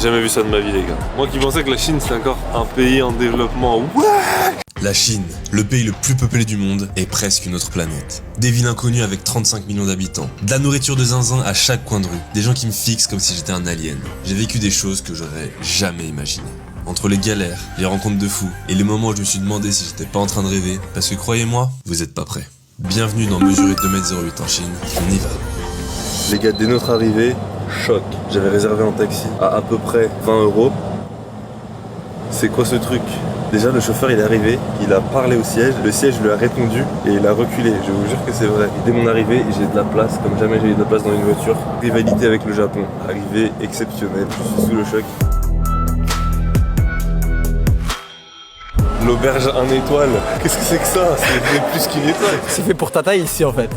jamais vu ça de ma vie, les gars. Moi qui pensais que la Chine c'était encore un pays en développement. Ouais. La Chine, le pays le plus peuplé du monde, est presque une autre planète. Des villes inconnues avec 35 millions d'habitants. De la nourriture de zinzin à chaque coin de rue. Des gens qui me fixent comme si j'étais un alien. J'ai vécu des choses que j'aurais jamais imaginées. Entre les galères, les rencontres de fous et les moments où je me suis demandé si j'étais pas en train de rêver, parce que croyez-moi, vous êtes pas prêts. Bienvenue dans Mesurer 2,08 m en Chine, on y va. Les gars, dès notre arrivée, choc. J'avais réservé un taxi à peu près 20 €. C'est quoi ce truc? Déjà le chauffeur il est arrivé, il a parlé au siège, le siège lui a répondu et il a reculé, je vous jure que c'est vrai. Et dès mon arrivée, j'ai de la place comme jamais j'ai eu de la place dans une voiture. Rivalité avec le Japon, arrivée exceptionnelle, je suis sous le choc. L'auberge 1 étoile, qu'est-ce que c'est que ça? C'est plus qu'une étoile. C'est fait pour ta taille ici en fait.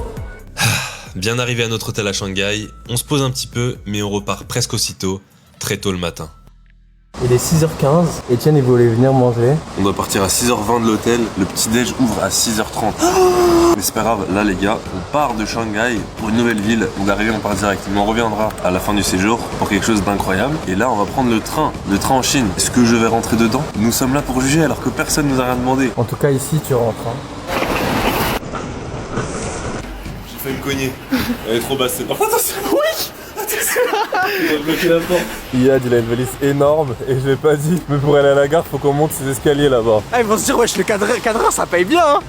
Bien arrivé à notre hôtel à Shanghai, on se pose un petit peu, mais on repart presque aussitôt, très tôt le matin. Il est 6h15, Etienne il voulait venir manger. On doit partir à 6h20 de l'hôtel, le petit déj ouvre à 6h30. Mais c'est pas grave, là les gars, on part de Shanghai pour une nouvelle ville. On est arrivé, on part direct, mais on reviendra à la fin du séjour pour quelque chose d'incroyable. Et là on va prendre le train en Chine. Est-ce que je vais rentrer dedans? Nous sommes là pour juger alors que personne nous a rien demandé. En tout cas ici tu rentres. Hein. J'ai failli me cogner. Elle est trop basse, c'est pas. Attention. Oui. Il va bloquer la porte. Iyad il a une valise énorme et je l'ai pas dit, mais pour aller à la gare faut qu'on monte ces escaliers là-bas. Ah ils vont se dire wesh le cadreur ça paye bien hein.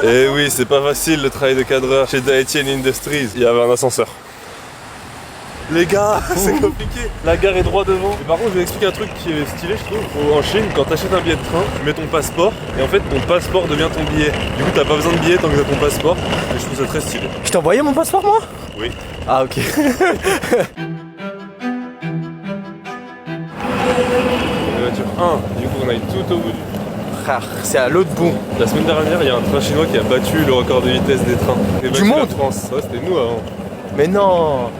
Eh oui, c'est pas facile le travail de cadreur chez Etienne Industries. Il y avait un ascenseur. Les gars, c'est compliqué. La gare est droit devant. Et par contre, je vais expliquer un truc qui est stylé, je trouve. En Chine, quand t'achètes un billet de train, tu mets ton passeport et en fait, ton passeport devient ton billet. Du coup, t'as pas besoin de billet tant que t'as ton passeport. Et je trouve ça très stylé. Je t'ai envoyé mon passeport moi? Oui. Ah ok. Voiture 1, du coup, on aille tout au bout du. Frère, c'est à l'autre bout. La semaine dernière, il y a un train chinois qui a battu le record de vitesse des trains. Du monde? France. Ouais, c'était nous avant. Mais non.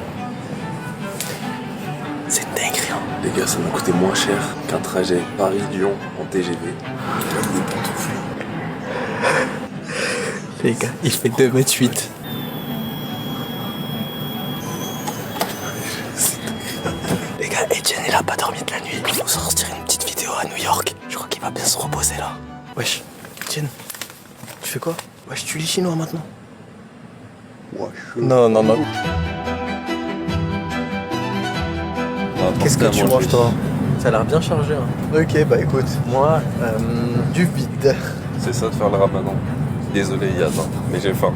C'est dingue, rien. Les gars, ça m'a coûté moins cher qu'un trajet Paris-Lyon en TGV. Les gars, il fait 2,8 m. Les gars, Etienne il a pas dormi de la nuit. Il faut sortir une petite vidéo à New York. Je crois qu'il va bien se reposer là. Wesh, Etienne, tu fais quoi? Wesh, tu lis chinois maintenant? Non. Qu'est-ce que tu manges toi? Ça a l'air bien chargé hein. Ok bah écoute, moi du vide. C'est ça de faire le ramadan. Désolé Yad, mais j'ai faim.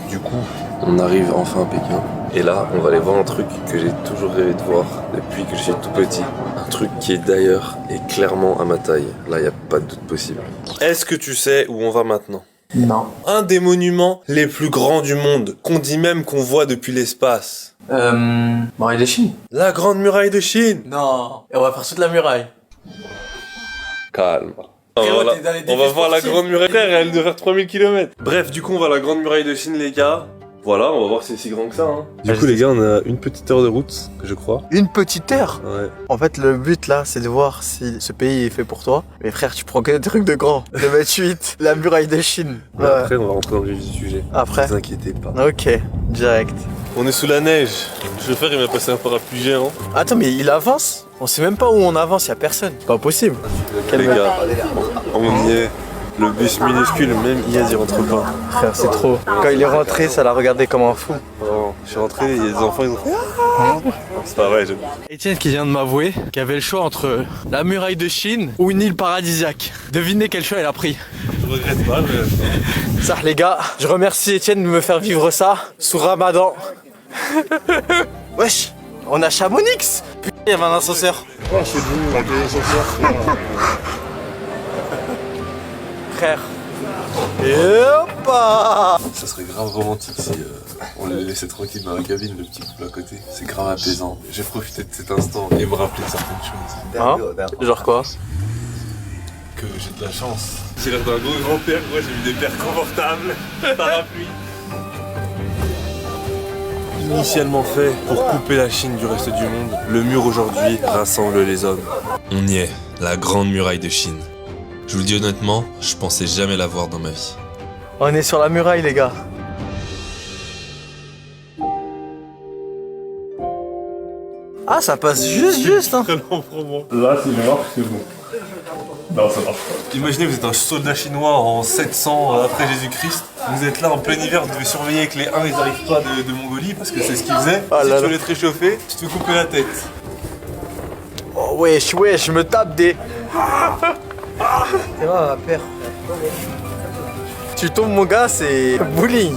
Du coup, on arrive enfin à Pékin. Et là, on va aller voir un truc que j'ai toujours rêvé de voir depuis que je suis tout petit. Un truc qui est d'ailleurs est clairement à ma taille. Là, il n'y a pas de doute possible. Est-ce que tu sais où on va maintenant? Non. Un des monuments les plus grands du monde, qu'on dit même qu'on voit depuis l'espace. Muraille de Chine? La Grande Muraille de Chine. Non. Et on va faire toute la muraille. Calme. Frérot, Voilà. t'es dans les On va défis voir la sportifs. Grande Muraille. Frère, elle doit faire 3000 km. Bref, du coup, on va à la Grande Muraille de Chine, les gars. Voilà, on va voir si c'est si grand que ça. Hein. Du coup, les gars, on a une petite heure de route, je crois. Une petite heure? Ouais. En fait, le but là, c'est de voir si ce pays est fait pour toi. Mais frère, tu prends que des trucs de grand. Le 28, la muraille de Chine. Mais après, on va rentrer dans le vif du sujet. Après? Ne vous inquiétez pas. Ok, direct. On est sous la neige. Le chauffeur, il m'a passé un parapluie géant. Attends, mais il avance? On sait même pas où on avance, y'a personne. Pas possible. Les gars, on y est. Le bus minuscule, même Iyad y rentre pas. Frère, c'est trop. Quand il est rentré, ça l'a regardé comme un fou. Oh, je suis rentré, il y a des enfants, ils ont fait. C'est pas vrai, Etienne qui vient de m'avouer qu'il avait le choix entre la muraille de Chine ou une île paradisiaque. Devinez quel choix il a pris. je regrette pas, mais. Ça les gars, je remercie Etienne de me faire vivre ça sous Ramadan. Wesh, on a Chamonix. Putain, il y avait un ascenseur. Oh c'est bon, avec les ascenseurs. Frère. Et hoppa. Ça serait grave romantique si on le laissait tranquille dans la cabine, le petit couple à côté. C'est grave apaisant. J'ai profité de cet instant et me rappeler de certaines choses. Hein? Genre quoi? Que j'ai de la chance. J'ai l'air d'un beau grand-père, moi j'ai mis des paires confortables, parapluie. Initialement fait pour couper la Chine du reste du monde, le mur aujourd'hui rassemble les hommes. On y est, la Grande Muraille de Chine. Je vous le dis honnêtement, je pensais jamais la voir dans ma vie. On est sur la muraille les gars. Ah, ça passe juste, hein. Très lent pour moi. Là, si je marche, c'est bon. Non, ça marche pas. Imaginez, vous êtes un soldat chinois en 700 après Jésus-Christ. Vous êtes là en plein hiver, vous devez surveiller que les Huns ils arrivent pas de Mongolie parce que c'est ce qu'ils faisaient. Ah Si là tu là. veux les réchauffer, tu te fais couper la tête. Oh, wesh, je me tape des. C'est vrai, ma père. Tu tombes, mon gars, c'est bowling.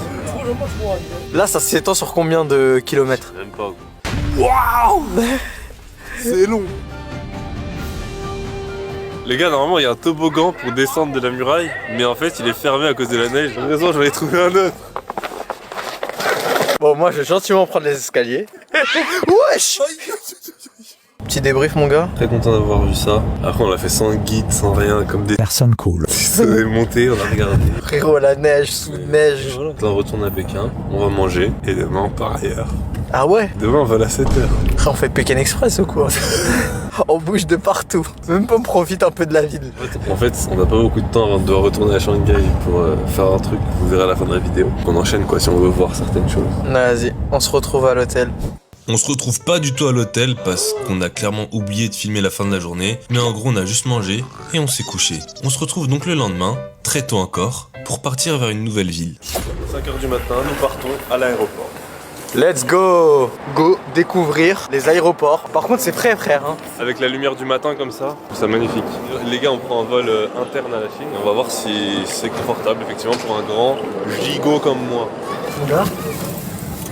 Là, ça s'étend sur combien de kilomètres? Même pas. Waouh. C'est long. Les gars, normalement il y a un toboggan pour descendre de la muraille, mais en fait il est fermé à cause de la neige. Heureusement j'en ai trouvé un autre. Bon, moi, je vais gentiment prendre les escaliers. Wesh. Petit débrief, mon gars. Très content d'avoir vu ça. Après on l'a fait sans guide, sans rien, comme des Personne cool. ça est monté, on a regardé. Frérot, la neige, sous neige. Voilà. On retourne à Pékin, on va manger, et demain on part ailleurs. Ah ouais? Demain on va à 7h. On fait Pékin Express ou quoi? On bouge de partout. Même pas on profite un peu de la ville. En fait, on n'a pas beaucoup de temps avant de devoir retourner à Shanghai pour faire un truc. Vous verrez à la fin de la vidéo. On enchaîne quoi si on veut voir certaines choses. Vas-y, on se retrouve à l'hôtel. On se retrouve pas du tout à l'hôtel parce qu'on a clairement oublié de filmer la fin de la journée, mais en gros on a juste mangé et on s'est couché. On se retrouve donc le lendemain, très tôt encore, pour partir vers une nouvelle ville. 5h du matin, nous partons à l'aéroport. Let's go! Go découvrir les aéroports. Par contre, c'est frais, frère. Hein. Avec la lumière du matin comme ça, c'est magnifique. Les gars, on prend un vol interne à la Chine. On va voir si c'est confortable, effectivement, pour un grand gigot comme moi. Mon gars,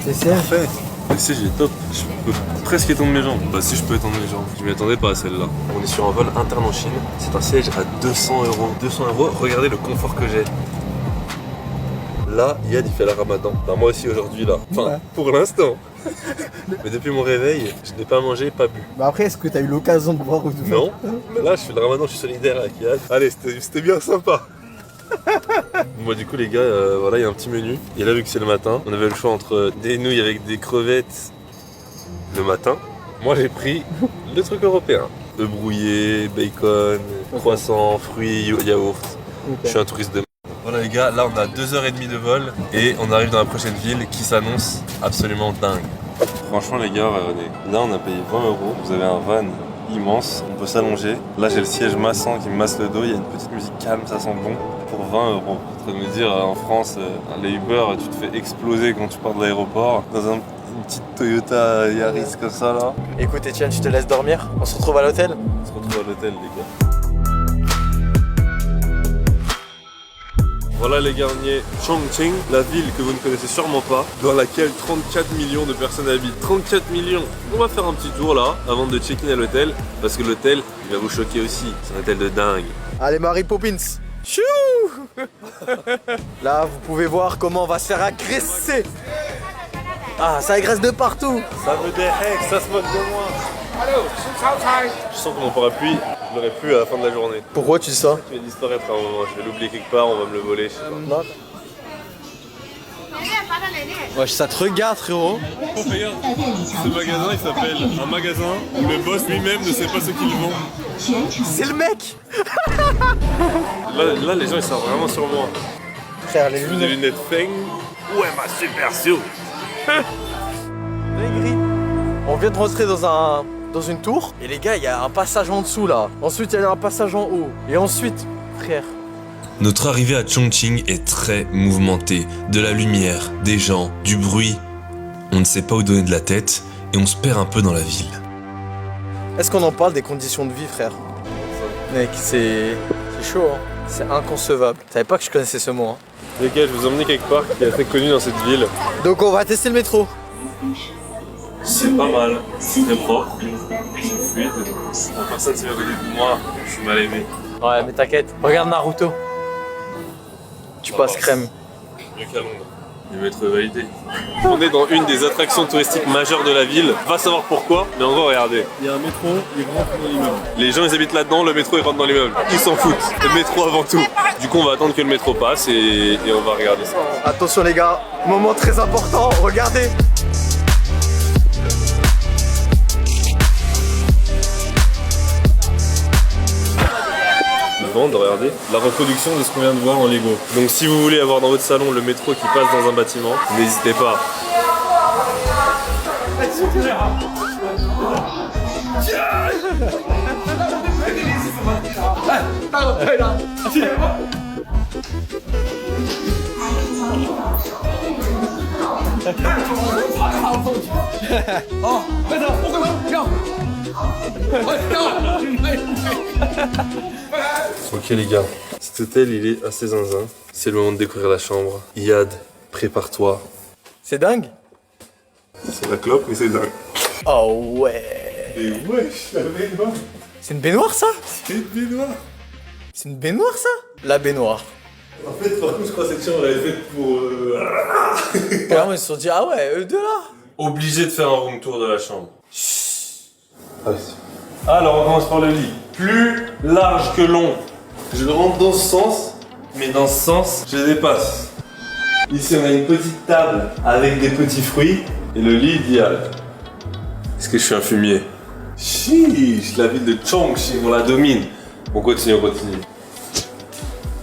c'est siège. Parfait. Le siège il est top. Je peux presque étendre mes jambes. Bah si je peux étendre mes jambes. Je m'y attendais pas à celle-là. On est sur un vol interne en Chine. C'est un siège à 200 €. 200 €, regardez le confort que j'ai. Là, Yad il fait la ramadan. Enfin, moi aussi aujourd'hui là. Enfin, pour l'instant. Mais depuis mon réveil, je n'ai pas mangé, pas bu. Bah après, est-ce que t'as eu l'occasion de boire ou de Non. Mais là, je fais le ramadan, je suis solidaire avec Yad. Allez, c'était bien sympa. Bon, bah, du coup, les gars, voilà, il y a un petit menu. Et là, vu que c'est le matin, on avait le choix entre des nouilles avec des crevettes le matin. Moi, j'ai pris le truc européen. Œufs brouillés, bacon, croissants, fruits, yaourt. Je suis un touriste de... Voilà les gars, là on a 2h30 de vol et on arrive dans la prochaine ville qui s'annonce absolument dingue. Franchement les gars, regardez, là on a payé 20 €, vous avez un van immense, on peut s'allonger. Là j'ai le siège massant qui me masse le dos, il y a une petite musique calme, ça sent bon. Pour 20 €, en train de me dire en France, les Uber tu te fais exploser quand tu pars de l'aéroport. Dans une petite Toyota Yaris comme ça là. Écoute, Etienne, je te laisse dormir. On se retrouve à l'hôtel. On se retrouve à l'hôtel les gars. Voilà les garniers, Chongqing, la ville que vous ne connaissez sûrement pas, dans laquelle 34 millions de personnes habitent. 34 millions. On va faire un petit tour là, avant de check-in à l'hôtel, parce que l'hôtel, il va vous choquer aussi. C'est un hôtel de dingue. Allez, Mary Poppins. Chou. Là, vous pouvez voir comment on va se faire agresser. Ah, ça agresse de partout. Ça me déhèque, ça se moque de moi. Je sens que mon parapluie, je l'aurai plus à la fin de la journée. Pourquoi tu dis ça? Je vais disparaître à un moment, je vais l'oublier quelque part, on va me le voler, je sais pas. Wesh, ça te regarde, frérot. Regarde, ce magasin il s'appelle un magasin où le boss lui-même ne sait pas ce qu'il vend. C'est le mec. Là les gens ils savent vraiment sur moi. Frère, les Des lunettes. lunettes Feng. Ouais ma super sio. Dinguerie. On vient de rentrer dans une tour. Et les gars, il y a un passage en dessous là. Ensuite, il y a un passage en haut. Et ensuite, frère. Notre arrivée à Chongqing est très mouvementée. De la lumière, des gens, du bruit. On ne sait pas où donner de la tête et on se perd un peu dans la ville. Est-ce qu'on en parle des conditions de vie, frère? Mec, c'est chaud, hein. C'est inconcevable. Je savais pas que je connaissais ce mot, hein. Les gars, je vous emmène quelque part qui est assez connu dans cette ville. Donc on va tester le métro. C'est pas mal, c'est très propre, c'est fluide. La personne s'est à côté de moi, je suis mal aimé. Ouais, mais t'inquiète. Regarde Naruto. Tu passes crème. Mieux qu'à Londres. Le métro est validé. On est dans une des attractions touristiques majeures de la ville. Va savoir pourquoi, mais en gros, regardez. Il y a un métro, il rentre dans l'immeuble. Les gens ils habitent là-dedans, le métro il rentre dans l'immeuble. Ils s'en foutent. Le métro avant tout. Du coup, on va attendre que le métro passe et on va regarder ça. Attention les gars, moment très important, regardez. Ils vendent, regardez, la reproduction de ce qu'on vient de voir en Lego. Donc si vous voulez avoir dans votre salon le métro qui passe dans un bâtiment, n'hésitez pas. Ok les gars, cet hôtel il est assez zinzin. C'est le moment de découvrir la chambre. Iyad, prépare-toi. C'est dingue. C'est la clope mais c'est dingue. Oh ouais. Et wesh, la baignoire. C'est une baignoire ça? C'est une baignoire. C'est une baignoire ça? La baignoire. En fait, par contre, je crois que cette chambre elle est faite pour... Clairement ils se sont dit ah ouais, eux deux là. Obligé de faire un room tour de la chambre. Alors on commence par le lit. Plus large que long. Je le rentre dans ce sens, mais dans ce sens, je dépasse. Ici on a une petite table avec des petits fruits et le lit idéal. Est-ce que je suis un fumier? Chiche, la ville de Chongqing, on la domine. On continue.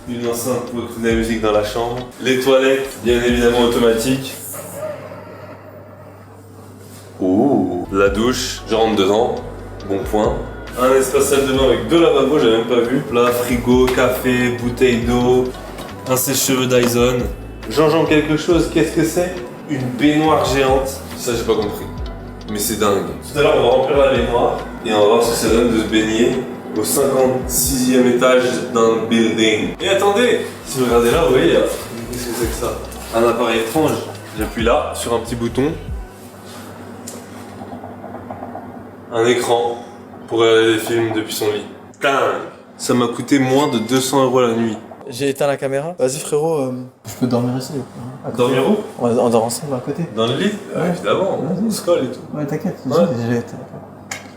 Une enceinte pour écouter de la musique dans la chambre. Les toilettes, bien évidemment automatiques. Ouh, la douche, je rentre dedans. Bon point. Un espace salle de bain avec deux lavabos, j'avais même pas vu. Là, frigo, café, bouteille d'eau, un sèche-cheveux Dyson. Jean-Jean quelque chose, qu'est-ce que c'est? Une baignoire géante. Ça, j'ai pas compris. Mais c'est dingue. Tout à l'heure, on va remplir la baignoire et on va voir ce que ça donne de se baigner au 56e étage d'un building. Et attendez, si vous regardez là, vous voyez, qu'est-ce que c'est que ça? Un appareil étrange. J'appuie là, sur un petit bouton. Un écran pour regarder des films depuis son lit. Dingue. Ça m'a coûté moins de 200 € la nuit. J'ai éteint la caméra. Vas-y frérot. Je peux dormir ici. Dormir où? On dort ensemble à côté. Dans le lit? Ouais. Évidemment, Vas-y. on se colle et tout. Ouais, t'inquiète, Ouais. j'ai éteint.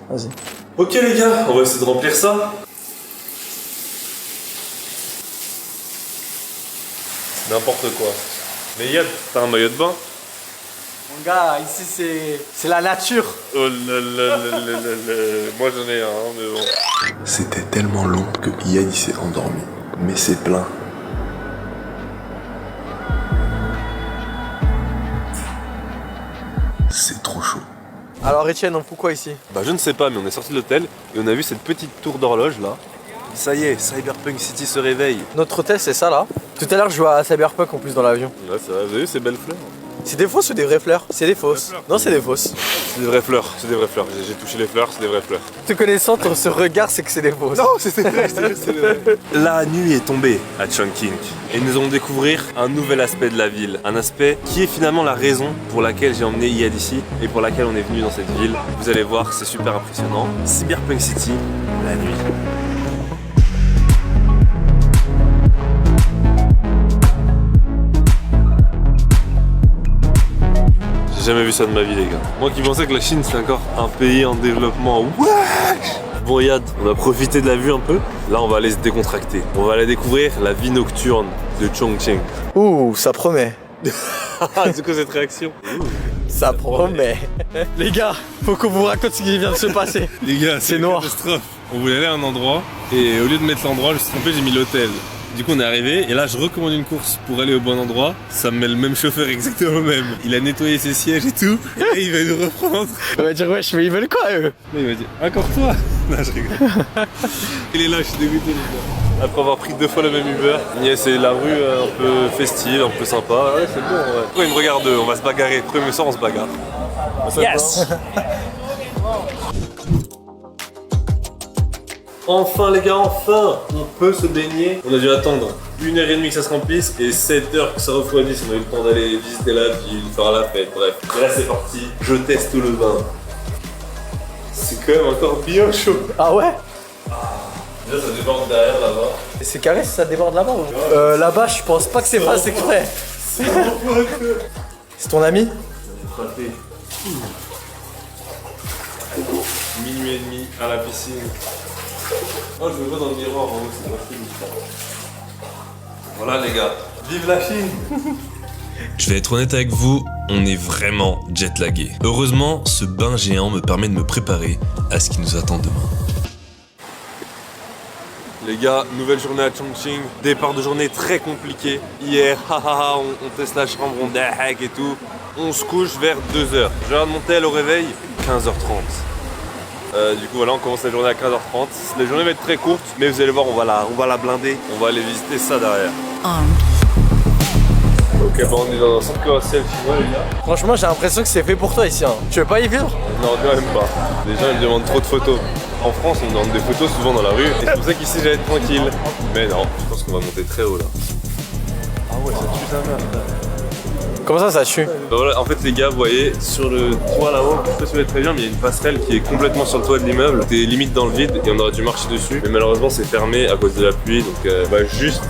Vas-y. Ok les gars, on va essayer de remplir ça. N'importe quoi. Mais Yad, t'as un maillot de bain? Mon gars, ici c'est la nature. Oh là là là là là là. Moi j'en ai un, mais bon. C'était tellement long que Iyad il s'est endormi. Mais c'est plein. C'est trop chaud. Alors Etienne, on fout quoi ici? Bah je ne sais pas, mais on est sorti de l'hôtel et on a vu cette petite tour d'horloge là. Ça y est, Cyberpunk City se réveille. Notre hôtel c'est ça là. Tout à l'heure je jouais à Cyberpunk en plus dans l'avion. Ouais, c'est vrai, vous avez vu ces belles fleurs? C'est des fausses ou des vraies fleurs? C'est des fausses. Non, c'est des fausses. C'est des vraies fleurs, c'est des vraies fleurs. J'ai touché les fleurs, c'est des vraies fleurs. Te connaissant, ce regard, c'est que c'est des fausses. Non, c'est vrai, c'est vrai. La nuit est tombée à Chongqing et nous allons découvrir un nouvel aspect de la ville. Un aspect qui est finalement la raison pour laquelle j'ai emmené Iyad ici et pour laquelle on est venu dans cette ville. Vous allez voir, c'est super impressionnant. Cyberpunk City, la nuit. J'ai jamais vu ça de ma vie les gars. Moi qui pensais que la Chine c'est encore un pays en développement. Wesh! Bon Yad, on a profité de la vue un peu. Là on va aller se décontracter. On va aller découvrir la vie nocturne de Chongqing. Ouh, ça promet. C'est quoi cette réaction? Ça promet. Les gars, faut qu'on vous raconte ce qui vient de se passer. Les gars, C'est noir. catastrophe. On voulait aller à un endroit et au lieu de mettre l'endroit, je me suis trompé, j'ai mis l'hôtel. Du coup on est arrivé et là je recommande une course pour aller au bon endroit. Ça me met le même chauffeur exactement le même. Il a nettoyé ses sièges et tout. Et il va nous reprendre. On va dire wesh, mais ils veulent quoi eux? Là il m'a dit encore toi. Non je rigole. Il est là, je suis dégoûté les gars. Après avoir pris 2 fois le même Uber, c'est la rue un peu festive, un peu sympa. Ouais c'est bon ouais. Pourquoi ils me regardent eux? On va se bagarrer. Premier soir on se bagarre. Yes. Enfin les gars, enfin on peut se baigner. On a dû attendre 1h30 que ça se remplisse et 7 heures que ça refroidisse. On a eu le temps d'aller visiter la ville, faire la fête, bref. Et là c'est parti, je teste le bain. C'est quand même encore bien chaud. Ah ouais? Déjà ça déborde derrière là-bas. Et c'est carré si ça déborde là-bas ou... Là-bas, je pense pas que c'est pas exprès. C'est ton ami? Frappé. Minuit et demi à la piscine. Oh je me vois dans le miroir en haut, c'est pas fini ça. Voilà les gars, vive la Chine. Je vais être honnête avec vous, on est vraiment jet-lagué. Heureusement, ce bain géant me permet de me préparer à ce qui nous attend demain. Les gars, nouvelle journée à Chongqing, départ de journée très compliqué. Hier, on teste la chambre, on dahak et tout. On se couche vers 2h. Je regarde mon tel au réveil, 15h30. Du coup voilà, on commence la journée à 15h30. La journée va être très courte, mais vous allez voir, on va la blinder. On va aller visiter ça derrière. Ok, bon, on est dans un centre commercial chinois les gars. Franchement, j'ai l'impression que c'est fait pour toi ici. Hein. Tu veux pas y vivre? Non, quand même pas. Les gens ils me demandent trop de photos. En France, on demande des photos souvent dans la rue. Et c'est pour ça qu'ici j'allais être tranquille. Mais non, je pense qu'on va monter très haut là. Ah ouais, ça tue sa mère. Comment ça tue? Bah voilà, en fait les gars, vous voyez, sur le toit là-haut, je sais pas si vous voyez très bien, mais il y a une passerelle qui est complètement sur le toit de l'immeuble. T'es limite dans le vide et on aurait dû marcher dessus. Mais malheureusement c'est fermé à cause de la pluie, donc on va juste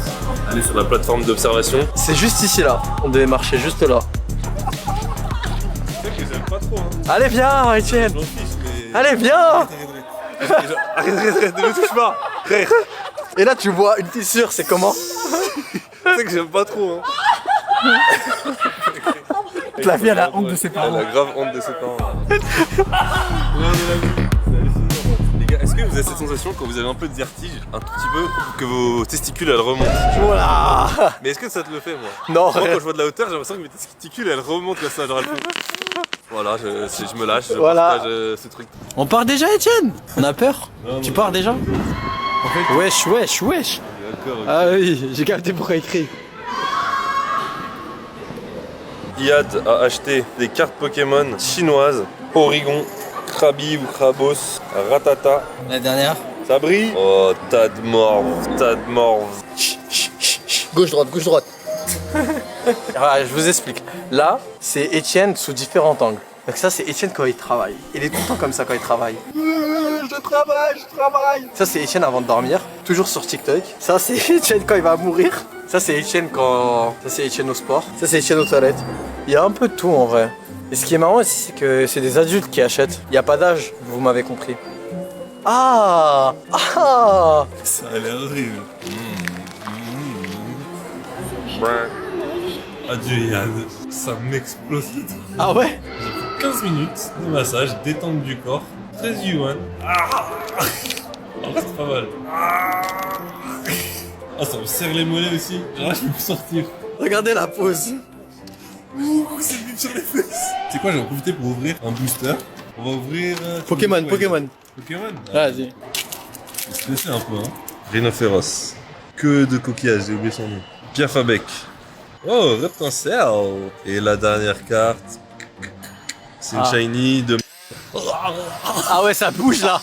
aller sur la plateforme d'observation. C'est juste ici là, on devait marcher juste là. C'est vrai que je les aime pas trop hein. Allez viens Etienne. Je m'en fiche mais... Allez viens. Arrête, ne me touche pas. Et là tu vois une fissure, c'est comment? C'est vrai que j'aime pas trop hein. La fille elle a honte de ses parents. Elle a grave honte de ses parents. Les gars, est-ce que vous avez cette sensation quand vous avez un peu de vertige, un tout petit peu, que vos testicules elles remontent? Voilà. Mais est-ce que ça te le fait moi? Non. Moi quand je vois de la hauteur, j'ai l'impression que mes testicules elles remontent comme ça, genre elles font... Voilà, je me lâche, je Voilà. partage ce truc. On part déjà Etienne? On a peur? Non, Tu non. pars déjà? Wesh. D'accord, ok. Ah oui, j'ai capté pourquoi écrit. Iad a acheté des cartes Pokémon chinoises, Porygon, Krabi ou Krabos, Ratata. La dernière. Ça brille? Oh, tas de morve. Gauche droite. Ah, je vous explique. Là, c'est Etienne sous différents angles. Donc ça, c'est Etienne quand il travaille. Il est tout le temps comme ça quand il travaille. Je travaille. Ça, c'est Etienne avant de dormir, toujours sur TikTok. Ça, c'est Etienne quand il va mourir. Ça, c'est Etienne quand... Ça, c'est Etienne au sport. Ça, c'est Etienne aux toilettes. Il y a un peu de tout en vrai. Et ce qui est marrant aussi, c'est que c'est des adultes qui achètent. Il n'y a pas d'âge, vous m'avez compris. Ah. Ça a l'air horrible. Adieu Yann, ça m'explose le truc. Ah ouais? 15 minutes de massage, détente du corps, 13 yuan. Ah, c'est pas mal. Ah, ça me serre les mollets aussi. Genre, je peux plus sortir. Regardez la pose. Ouh, c'est vite sur les fesses. C'est quoi, j'en profiter pour ouvrir un booster. On va ouvrir... Pokémon. Pokémon. Vas-y. Je vais se laisser un peu, hein. Rhinophéros. Que de coquillages, j'ai oublié son nom. Piafabec. Oh, Reptincelle. Et la dernière carte, c'est une shiny de... Ah ouais, ça bouge là.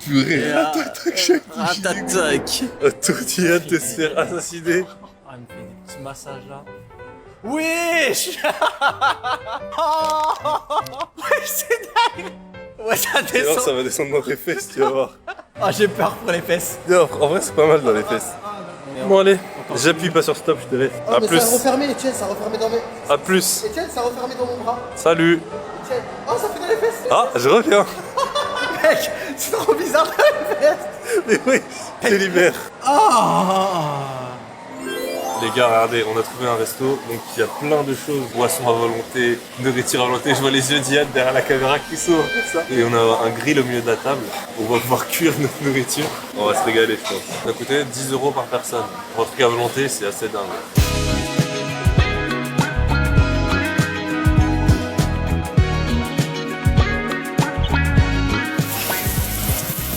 Purée. Attaque. Tortilla de te se faire assassiner. Ah, il me fait des petits massages là. Wesh. Ouais, c'est dingue. Ouais, ça Tu vas voir, ça descend. va descendre dans tes fesses, tu vas voir. Ah, j'ai peur pour les fesses. Non, en vrai, c'est pas mal dans les fesses. Bon, allez, j'appuie pas sur stop, je te laisse. A plus. Ça a refermé, Etienne, ça a refermé dans mes... A plus. Etienne, ça a refermé dans mon bras. Salut. Etienne. Oh, ça fait dans les fesses. Ah, je reviens. Mec, c'est trop bizarre dans les fesses. Mais oui, je libère. Les gars, regardez, on a trouvé un resto, donc il y a plein de choses. Boissons à volonté, nourriture à volonté. Je vois les yeux d'Iad derrière la caméra qui s'ouvrent. Et on a un grill au milieu de la table. On va pouvoir cuire notre nourriture. On va se régaler, je pense. Ça a coûté 10 € par personne. Pour un truc à volonté, c'est assez dingue.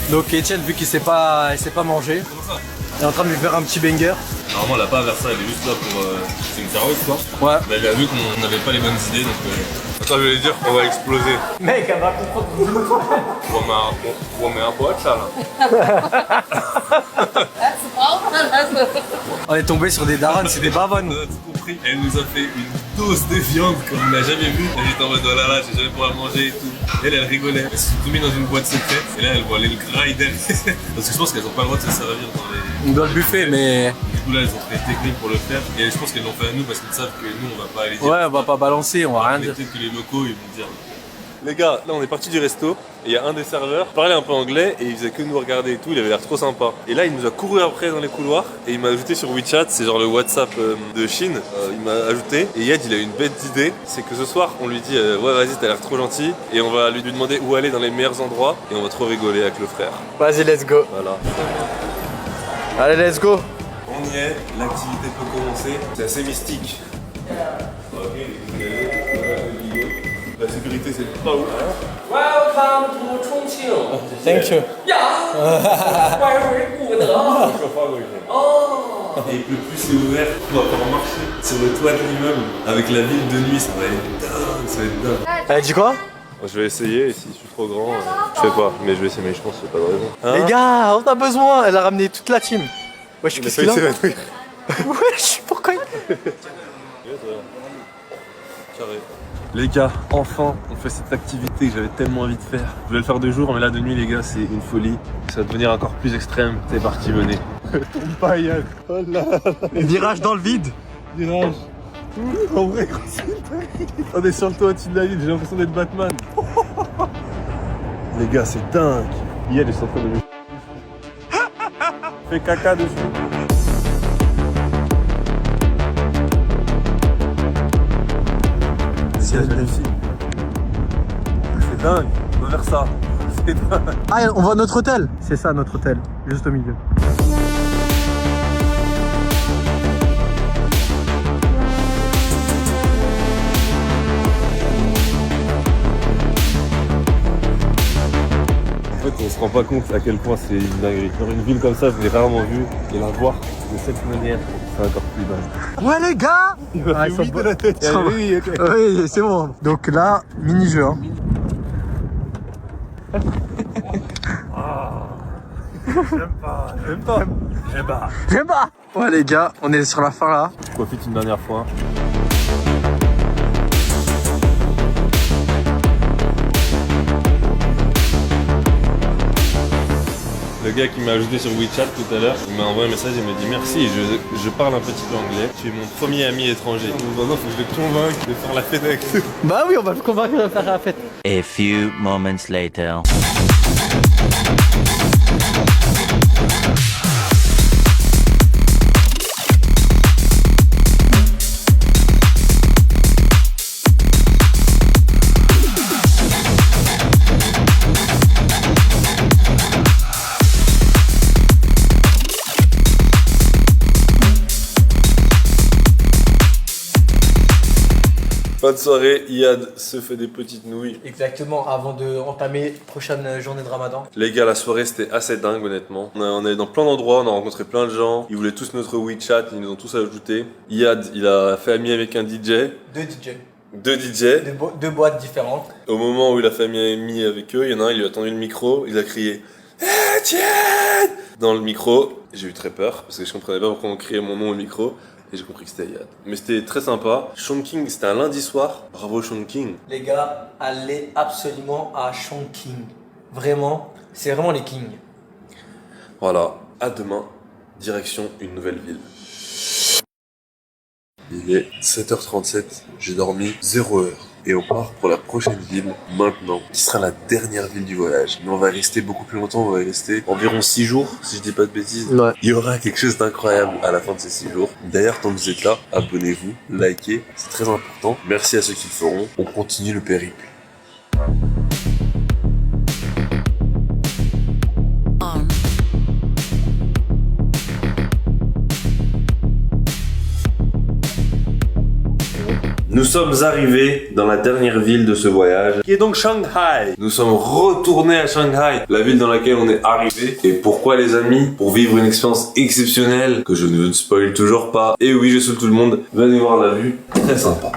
Donc Etienne, vu qu'il sait pas manger, il est en train de lui faire un petit banger. Normalement, elle a pas à faire ça, elle est juste là pour... c'est une serveuse, quoi. Ouais. Mais elle a vu qu'on n'avait pas les bonnes idées, donc... Attends, je vais dire qu'on va exploser. Mec, elle va comprendre. On met un pote, ça, là. On est tombé sur des darons, c'est des On bavonnes. a tout compris. Elle nous a fait une dose de viande comme on n'a jamais vu. Elle était en mode oh là là, j'ai jamais pouvoir manger et tout. Elle rigolait. Elle s'est tout mis dans une boîte secrète. Et là, elle voit les grailles derrière. Parce que je pense qu'elles ont pas le droit de se servir dans les... Dans le buffet, mais... Du coup là, elles ont fait des techniques pour le faire. Et je pense qu'elles l'ont fait à nous parce qu'elles savent que nous, on va pas aller dire. Ouais, on va pas balancer, on va rien Mais dire. peut-être que les locaux, ils vont dire. Les gars, là on est parti du resto et il y a un des serveurs qui parlait un peu anglais et il faisait que nous regarder et tout, il avait l'air trop sympa. Et là il nous a couru après dans les couloirs et il m'a ajouté sur WeChat, c'est genre le WhatsApp de Chine, il m'a ajouté et Yad il a une bête d'idée, c'est que ce soir on lui dit ouais vas-y t'as l'air trop gentil et on va lui demander où aller dans les meilleurs endroits et on va trop rigoler avec le frère. Vas-y, let's go. Voilà. Allez, let's go. On y est, l'activité peut commencer, c'est assez mystique. La sécurité, c'est pas ouf. Welcome to Chongqing. Thank you. Et il pleut plus, c'est ouvert. On va pouvoir marcher sur le toit de l'immeuble avec la ville de nuit. Ça va être dingue, ça va être dingue. Elle dit quoi? Je vais essayer, et si je suis trop grand, je fais pas. Mais je vais essayer, mais je pense qu'il n'y a pas de raison. Les gars, on a besoin. Elle a ramené toute la team. Wesh, qu'est-ce qu'il a? Wesh, pourquoi il... Carré. Les gars, enfin, on fait cette activité que j'avais tellement envie de faire. Je voulais le faire de jour, mais là de nuit, les gars, c'est une folie. Ça va devenir encore plus extrême. C'est parti, venez. Tombe pas, Yann. Oh là là. Virage dans le vide. Virage. En vrai, c'est une dinguerie. On est sur le toit au-dessus de la ville, j'ai l'impression d'être Batman. Les gars, c'est dingue. Yann est en train de me... Fais caca dessus. C'est dingue, on va vers ça. C'est dingue. Ah, on voit notre hôtel. C'est ça, notre hôtel, juste au milieu. En fait, on se rend pas compte à quel point c'est une dinguerie. Dans une ville comme ça, je l'ai rarement vu. Et la voir de cette manière, c'est encore plus dingue. Ouais les gars. Il m'a fait oui de la tête. Ah, oui, ok. Oui, c'est bon. Donc là, mini-jeu. Hein. J'aime pas. Ouais les gars, on est sur la fin là. Je profite une dernière fois. Le gars qui m'a ajouté sur WeChat tout à l'heure, il m'a envoyé un message et il m'a dit merci, je parle un petit peu anglais, tu es mon premier ami étranger. Donc maintenant, faut que je le convainque de faire la fête avec nous. Bah oui, on va le convaincre de faire la fête. A few moments later. Fin de soirée, Iyad se fait des petites nouilles. Exactement, avant de entamer prochaine journée de Ramadan. Les gars, la soirée c'était assez dingue honnêtement. On est dans plein d'endroits, on a rencontré plein de gens. Ils voulaient tous notre WeChat, ils nous ont tous ajoutés. Iyad, il a fait ami avec un DJ. Deux DJ. Deux boîtes différentes. Au moment où il a fait ami avec eux, il y en a un, il lui a tendu le micro, il a crié Etienne dans le micro. J'ai eu très peur parce que je comprenais pas pourquoi on criait mon nom au micro. Et j'ai compris que c'était Iyad. Mais c'était très sympa. Chongqing, c'était un lundi soir. Bravo Chongqing. Les gars, allez absolument à Chongqing. Vraiment, c'est vraiment les kings. Voilà, à demain. Direction une nouvelle ville. Il est 7h37. J'ai dormi 0 heure. Et on part pour la prochaine ville maintenant, qui sera la dernière ville du voyage. Mais on va rester beaucoup plus longtemps, on va y rester environ 6 jours, si je dis pas de bêtises. Ouais. Il y aura quelque chose d'incroyable à la fin de ces 6 jours. D'ailleurs, tant que vous êtes là, abonnez-vous, likez, c'est très important. Merci à ceux qui le feront. On continue le périple. Nous sommes arrivés dans la dernière ville de ce voyage, qui est donc Shanghai. Nous sommes retournés à Shanghai, la ville dans laquelle on est arrivé. Et pourquoi les amis? Pour vivre une expérience exceptionnelle, que je ne spoil toujours pas. Et oui, je saoule tout le monde. Venez voir la vue, très sympa.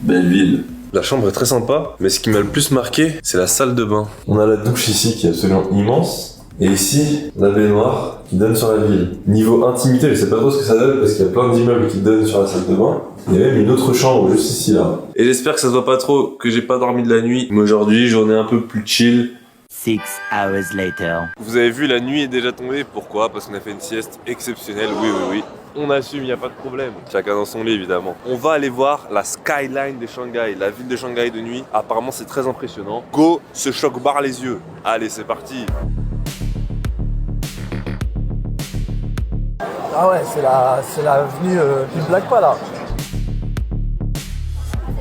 Belle ville. La chambre est très sympa, mais ce qui m'a le plus marqué, c'est la salle de bain. On a la douche ici qui est absolument immense. Et ici, la baignoire qui donne sur la ville. Niveau intimité, je sais pas trop ce que ça donne parce qu'il y a plein d'immeubles qui donnent sur la salle de bain. Il y a même une autre chambre juste ici là. Et j'espère que ça se voit pas trop, que j'ai pas dormi de la nuit. Mais aujourd'hui, journée un peu plus chill. 6 hours later. Vous avez vu, la nuit est déjà tombée. Pourquoi? Parce qu'on a fait une sieste exceptionnelle. Oui. On assume, il n'y a pas de problème. Chacun dans son lit, évidemment. On va aller voir la skyline de Shanghai, la ville de Shanghai de nuit. Apparemment, c'est très impressionnant. Go, se choque barre les yeux. Allez, c'est parti. Ah ouais, c'est la avenue qui ne blague pas là.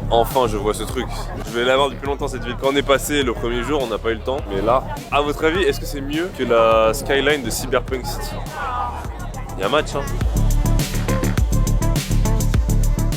Enfin, je vois ce truc. Je vais l'avoir depuis longtemps cette ville. Quand on est passé le premier jour, on n'a pas eu le temps. Mais là, à votre avis, est-ce que c'est mieux que la skyline de Cyberpunk City? Il y a un match, hein.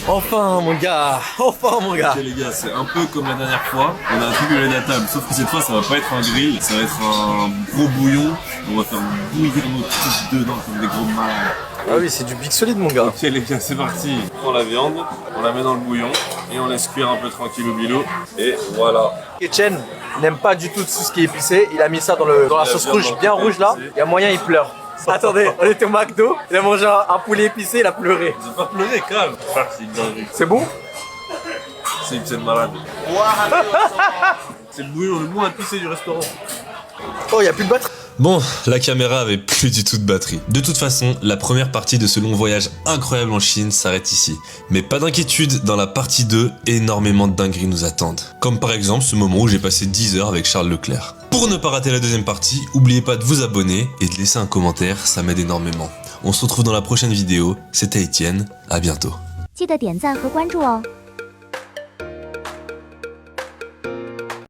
Enfin mon gars, enfin mon gars. Ok les gars, c'est un peu comme la dernière fois, on a un truc de lait à table, sauf que cette fois ça va pas être un grill, ça va être un gros bouillon, on va faire bouillir nos trucs dedans comme des gros malades. Ah oui, c'est du big solide mon gars. Ok les gars, c'est parti. On prend la viande, on la met dans le bouillon et on laisse cuire un peu tranquille au bilou. Et voilà. Etienne n'aime pas du tout tout ce qui est épicé, il a mis ça dans la sauce rouge, bien rouge là, il y a moyen il pleure. Attendez, on était au McDo, il a mangé un poulet épicé, il a pleuré. J'ai pas pleuré, calme. C'est une dinguerie. C'est bon? C'est une scène malade. C'est le bouillon le moins épicé du restaurant. Oh, il y a plus de batterie. Bon, la caméra avait plus du tout de batterie. De toute façon, la première partie de ce long voyage incroyable en Chine s'arrête ici. Mais pas d'inquiétude, dans la partie 2, énormément de dingueries nous attendent. Comme par exemple ce moment où j'ai passé 10 heures avec Charles Leclerc. Pour ne pas rater la deuxième partie, n'oubliez pas de vous abonner et de laisser un commentaire, ça m'aide énormément. On se retrouve dans la prochaine vidéo, c'était Etienne, à bientôt. 记得点赞和关注哦。